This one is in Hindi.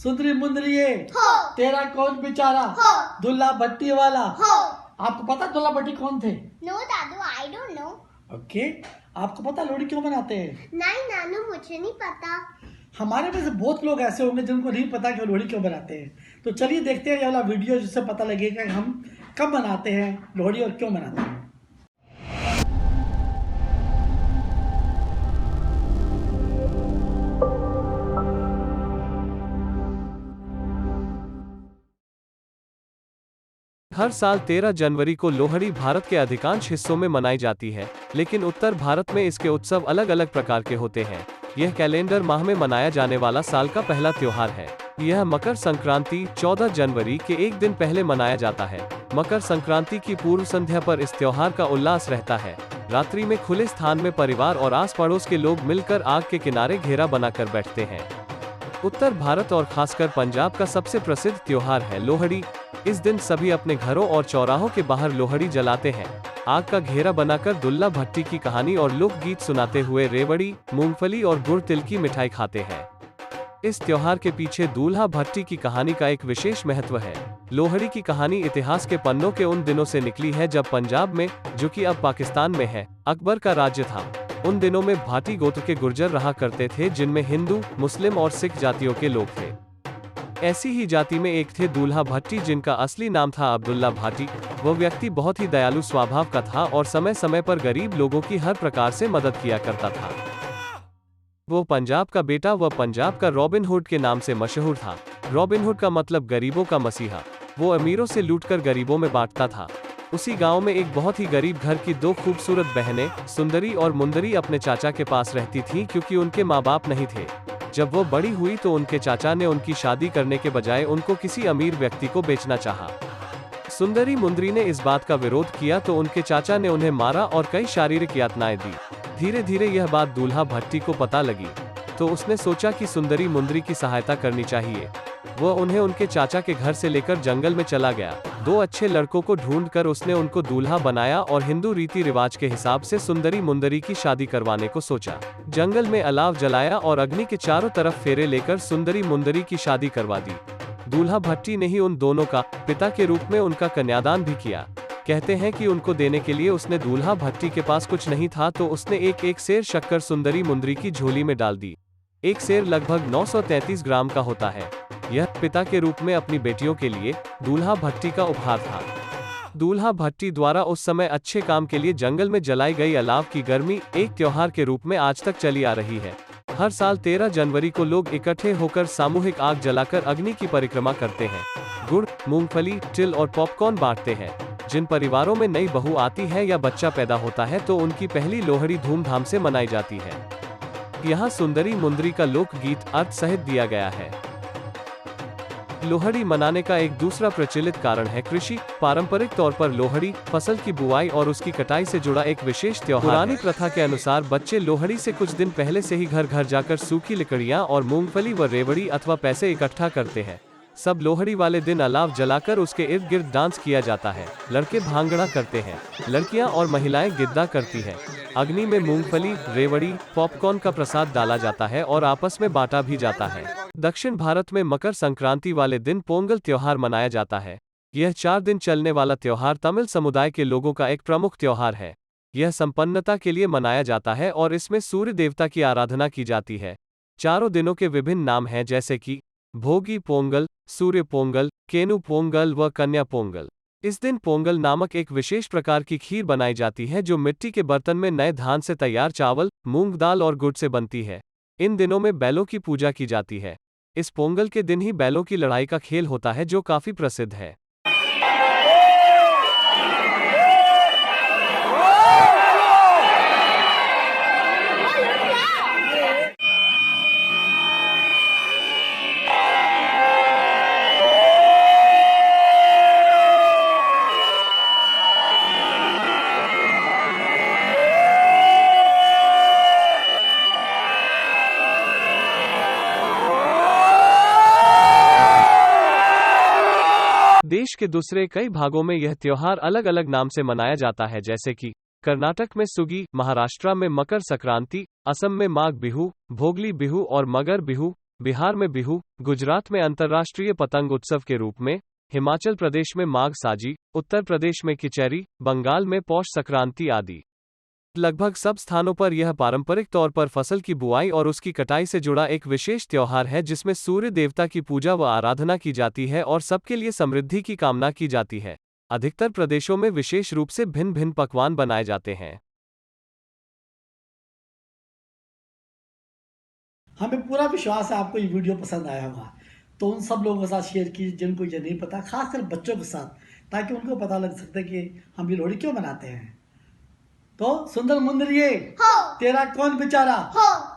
सुंदरी मुंदरिये हो। तेरा कौन बेचारा हो। दुल्ला भट्टी वाला। हो। आपको पता दुल्ला भट्टी कौन थे? नो दादू, आई डोंट नो। ओके, आपको पता लोहड़ी क्यों मनाते हैं? नहीं नानू, मुझे नहीं पता। हमारे में से बहुत लोग ऐसे होंगे जिनको नहीं पता कि लोहड़ी क्यों मनाते हैं। तो चलिए देखते हैं ये वाला वीडियो जिससे पता लगेगा कि हम कब मनाते हैं लोहड़ी और क्यों मनाते हैं। हर साल 13 जनवरी को लोहड़ी भारत के अधिकांश हिस्सों में मनाई जाती है, लेकिन उत्तर भारत में इसके उत्सव अलग अलग प्रकार के होते हैं। यह कैलेंडर माह में मनाया जाने वाला साल का पहला त्योहार है। यह मकर संक्रांति 14 जनवरी के एक दिन पहले मनाया जाता है। मकर संक्रांति की पूर्व संध्या पर इस त्योहार का उल्लास रहता है। रात्रि में खुले स्थान में परिवार और आस पड़ोस के लोग मिलकर आग के किनारे घेरा बनाकर बैठते हैं। उत्तर भारत और खासकर पंजाब का सबसे प्रसिद्ध त्योहार है लोहड़ी। इस दिन सभी अपने घरों और चौराहों के बाहर लोहड़ी जलाते हैं। आग का घेरा बनाकर दुल्ला भट्टी की कहानी और लोकगीत सुनाते हुए रेवड़ी, मूंगफली और गुड़ तिल की मिठाई खाते हैं। इस त्योहार के पीछे दूल्हा भट्टी की कहानी का एक विशेष महत्व है। लोहड़ी की कहानी इतिहास के पन्नों के उन दिनों से निकली है जब पंजाब में, जो कि अब पाकिस्तान में है, अकबर का राज्य था। उन दिनों में भाटी गोत्र के गुर्जर रहा करते थे, जिनमें हिंदू, मुस्लिम और सिख जातियों के लोग थे। ऐसी ही जाति में एक थे दूल्हा भट्टी, जिनका असली नाम था अब्दुल्ला भाटी। वह व्यक्ति बहुत ही दयालु स्वभाव का था और समय समय पर गरीब लोगों की हर प्रकार से मदद किया करता था। वो पंजाब का बेटा व पंजाब का रॉबिन हुड के नाम से मशहूर था। रॉबिन हुड का मतलब गरीबों का मसीहा। वो अमीरों से लूटकर गरीबों में बांटता था। उसी गांव में एक बहुत ही गरीब घर की दो खूबसूरत बहनें, सुंदरी और मुंदरी, अपने चाचा के पास रहती थीं क्योंकि उनके माँ बाप नहीं थे। जब वो बड़ी हुई तो उनके चाचा ने उनकी शादी करने के बजाय उनको किसी अमीर व्यक्ति को बेचना चाहा। सुंदरी मुंदरी ने इस बात का विरोध किया तो उनके चाचा ने उन्हें मारा और कई शारीरिक यातनाएं दी। धीरे धीरे यह बात दूल्हा भट्टी को पता लगी, तो उसने सोचा कि सुंदरी मुंदरी की सहायता करनी चाहिए। वह उन्हें उनके चाचा के घर से लेकर जंगल में चला गया। दो अच्छे लड़कों को ढूंढकर उसने उनको दूल्हा बनाया और हिंदू रीति रिवाज के हिसाब से सुंदरी मुंदरी की शादी करवाने को सोचा। जंगल में अलाव जलाया और अग्नि के चारों तरफ फेरे लेकर सुंदरी मुंदरी की शादी करवा दी। दूल्हा भट्टी ने ही उन दोनों का पिता के रूप में उनका कन्यादान भी किया। कहते हैं कि उनको देने के लिए उसने दूल्हा भट्टी के पास कुछ नहीं था तो उसने एक सेर शक्कर सुंदरी मुंदरी की झोली में डाल दी। एक सेर लगभग 933 ग्राम का होता है। यह पिता के रूप में अपनी बेटियों के लिए दूल्हा भट्टी का उपहार था। दूल्हा भट्टी द्वारा उस समय अच्छे काम के लिए जंगल में जलाई गई अलाव की गर्मी एक त्योहार के रूप में आज तक चली आ रही है। हर साल 13 जनवरी को लोग इकट्ठे होकर सामूहिक आग जलाकर अग्नि की परिक्रमा करते हैं। गुड़, मूंगफली, तिल और पॉपकॉर्न बांटते हैं। जिन परिवारों में नई बहू आती है या बच्चा पैदा होता है तो उनकी पहली लोहड़ी धूमधाम से मनाई जाती है। यहाँ सुंदरी मुंदरी का लोकगीत अर्थ सहित दिया गया है। लोहड़ी मनाने का एक दूसरा प्रचलित कारण है कृषि। पारंपरिक तौर पर लोहड़ी फसल की बुआई और उसकी कटाई से जुड़ा एक विशेष त्योहार। पुरानी प्रथा के अनुसार बच्चे लोहड़ी से कुछ दिन पहले से ही घर घर जाकर सूखी लकड़ियां और मूंगफली व रेवड़ी अथवा पैसे इकट्ठा करते हैं। सब लोहड़ी वाले दिन अलाव जलाकर उसके इर्द गिर्द डांस किया जाता है। लड़के भांगड़ा करते हैं, लड़कियां और महिलाएं गिद्दा करती हैं। अग्नि में मूंगफली, रेवड़ी, पॉपकॉर्न का प्रसाद डाला जाता है और आपस में बांटा भी जाता है। दक्षिण भारत में मकर संक्रांति वाले दिन पोंगल त्योहार मनाया जाता है। यह 4 दिन चलने वाला त्योहार तमिल समुदाय के लोगों का एक प्रमुख त्योहार है। यह संपन्नता के लिए मनाया जाता है और इसमें सूर्य देवता की आराधना की जाती है। चारों दिनों के विभिन्न नाम हैं, जैसे कि भोगी पोंगल, सूर्य पोंगल, केनु पोंगल व कन्या पोंगल। इस दिन पोंगल नामक एक विशेष प्रकार की खीर बनाई जाती है जो मिट्टी के बर्तन में नए धान से तैयार चावल, मूंग दाल और गुड़ से बनती है। इन दिनों में बैलों की पूजा की जाती है। इस पोंगल के दिन ही बैलों की लड़ाई का खेल होता है जो काफी प्रसिद्ध है। देश के दूसरे कई भागों में यह त्योहार अलग अलग नाम से मनाया जाता है, जैसे कि कर्नाटक में सुगी, महाराष्ट्र में मकर संक्रांति, असम में माघ बिहू, भोगली बिहू और मगर बिहू, बिहार में बिहू, गुजरात में अंतर्राष्ट्रीय पतंग उत्सव के रूप में, हिमाचल प्रदेश में माघ साजी, उत्तर प्रदेश में किचैरी, बंगाल में पौष संक्रांति आदि। लगभग सब स्थानों पर यह पारंपरिक तौर पर फसल की बुआई और उसकी कटाई से जुड़ा एक विशेष त्योहार है जिसमें सूर्य देवता की पूजा व आराधना की जाती है और सबके लिए समृद्धि की कामना की जाती है। अधिकतर प्रदेशों में विशेष रूप से भिन्न भिन्न पकवान बनाए जाते हैं। हमें पूरा विश्वास है आपको ये वीडियो पसंद आया होगा, तो उन सब लोगों के साथ शेयर कीजिए जिनको ये नहीं पता, खासकर बच्चों के साथ, ताकि उनको पता लग सकता है कि हम ये लोहड़ी क्यों मनाते हैं। तो सुंदर मुंदरिये, हो तेरा कौन बेचारा, हो